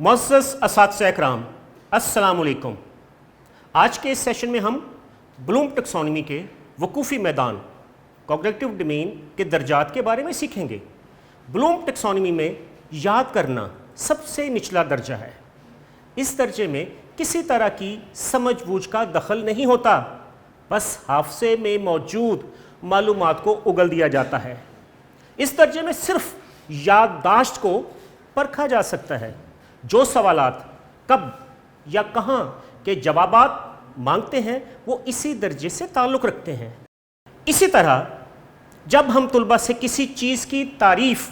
मुअज़्ज़ज़ असातिज़ा इकराम, अस्सलाम वालेकुम। आज के इस सेशन में हम ब्लूम टैक्सोनॉमी के वकूफ़ी मैदान कॉग्निटिव डोमेन के दर्जात के बारे में सीखेंगे। ब्लूम टैक्सोनॉमी में याद करना सबसे निचला दर्जा है। इस दर्जे में किसी तरह की समझ बूझ का दखल नहीं होता, बस हाफ़ज़े में मौजूद मालूमात को उगल दिया जाता है। इस दर्जे में सिर्फ याददाश्त को परखा जा सकता है। जो सवालात कब या कहाँ के जवाबात मांगते हैं वो इसी दर्जे से ताल्लुक़ रखते हैं। इसी तरह जब हम तुलबा से किसी चीज़ की तारीफ़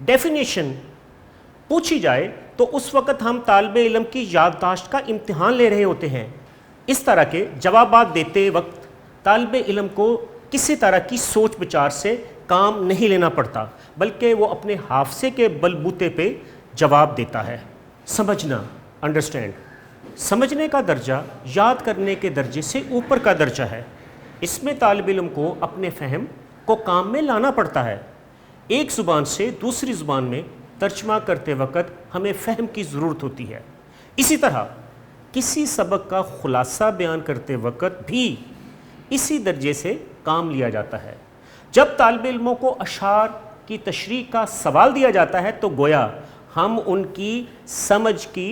डेफिनेशन पूछी जाए तो उस वक़्त हम तालिबे इल्म की याददाश्त का इम्तिहान ले रहे होते हैं। इस तरह के जवाबात देते वक्त तालिबे इल्म को किसी तरह की सोच विचार से काम नहीं लेना पड़ता, बल्कि वो अपने हाफ़ज़े के बलबूते पे जवाब देता है। समझना, अंडरस्टैंड, समझने का दर्जा याद करने के दर्जे से ऊपर का दर्जा है। इसमें तालिब इल्म को अपने फ़हम को काम में लाना पड़ता है। एक ज़ुबान से दूसरी ज़ुबान में तर्जमा करते वक़्त हमें फ़हम की ज़रूरत होती है। इसी तरह किसी सबक का ख़ुलासा बयान करते वक़्त भी इसी दर्जे से काम लिया जाता है। जब तालिब इल्मों को अशार की तशरीह का सवाल दिया जाता है तो गोया हम उनकी समझ की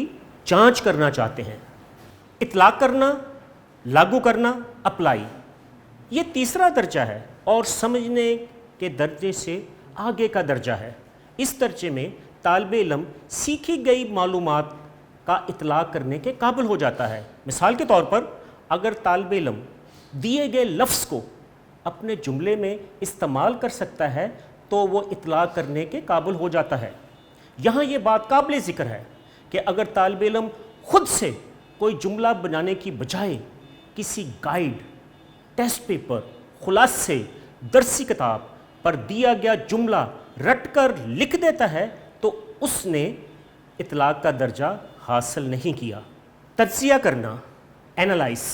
जांच करना चाहते हैं। इतलाक़ करना, लागू करना, अप्लाई, ये तीसरा दर्जा है और समझने के दर्जे से आगे का दर्जा है। इस दर्जे में तालिबे इल्म सीखी गई मालूमात का इतलाक़ करने के काबिल हो जाता है। मिसाल के तौर पर अगर तालिबे इल्म दिए गए लफ्ज़ को अपने जुमले में इस्तेमाल कर सकता है तो वो इतलाक़ करने के काबिल हो जाता है। यहाँ ये बात काबिल ज़िक्र है कि अगर तालिबे इल्म ख़ुद से कोई जुमला बनाने की बजाय किसी गाइड, टेस्ट पेपर, खुलासे, दरसी किताब पर दिया गया जुमला रट कर लिख देता है तो उसने इतलाक़ का दर्जा हासिल नहीं किया। तज्ज़िया करना, एनालाइज,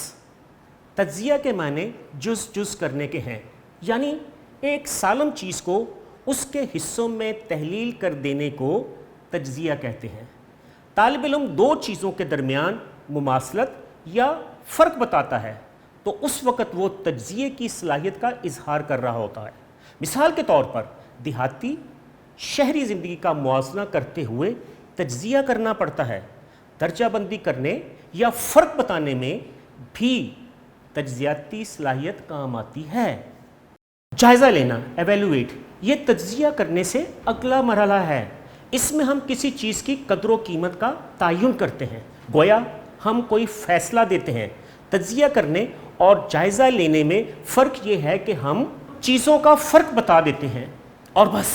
तज्ज़िया के माने जुज़ करने के हैं, यानी एक सालम चीज़ को उसके हिस्सों में तहलील कर देने को तज्ज़िया कहते हैं। तालिब इल्म दो चीज़ों के दरमियान मुमासलत या फ़र्क बताता है तो उस वक़्त वो तज्ज़िये की सलाहियत का इजहार कर रहा होता है। मिसाल के तौर पर देहाती शहरी ज़िंदगी का मुआवज़ना करते हुए तज्ज़िया करना पड़ता है। दर्जाबंदी करने या फ़र्क बताने में भी तज्ज़ियाती सलाहियत काम आती है। जायज़ा लेना, एवेलुएट, ये तज्ज़िया करने से अगला मरहला है। इसमें हम किसी चीज़ की कदर कीमत का तयन करते हैं, गोया हम कोई फ़ैसला देते हैं। तज्ज़िया करने और जायज़ा लेने में फ़र्क ये है कि हम चीज़ों का फ़र्क बता देते हैं और बस,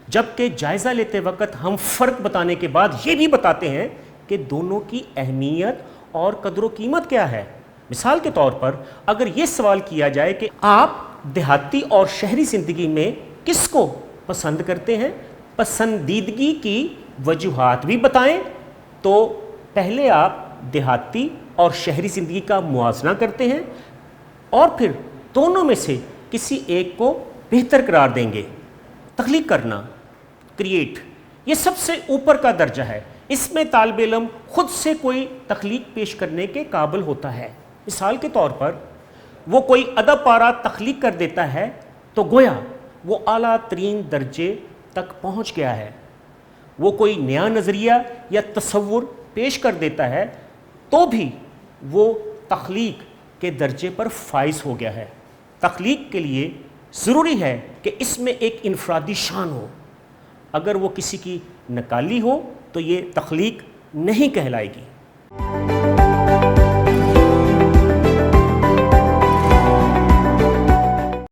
जबकि जायज़ा लेते वक्त हम फ़र्क बताने के बाद ये भी बताते हैं कि दोनों की अहमियत और कदर कीमत क्या है। मिसाल के तौर पर अगर ये सवाल किया जाए कि आप देहाती और शहरी ज़िंदगी में किसको पसंद करते हैं, पसंदीदगी की वजूहात भी बताएं, तो पहले आप देहाती और शहरी ज़िंदगी का मुआवज़ना करते हैं और फिर दोनों में से किसी एक को बेहतर करार देंगे। तख्लीक करना, क्रिएट, ये सबसे ऊपर का दर्जा है। इसमें तालिब इल्म ख़ुद से कोई तख्लीक पेश करने के काबिल होता है। मिसाल के तौर पर वो कोई अदब पारा तख्लीक कर देता है तो गोया वो आला तरीन दर्जे तक पहुँच गया है। वो कोई नया नज़रिया या तसव्वुर पेश कर देता है तो भी वो तख्लीक के दर्जे पर फाइज हो गया है। तख्लीक के लिए ज़रूरी है कि इसमें एक इनफरादी शान हो। अगर वो किसी की नकाली हो तो ये तख्लीक नहीं कहलाएगी।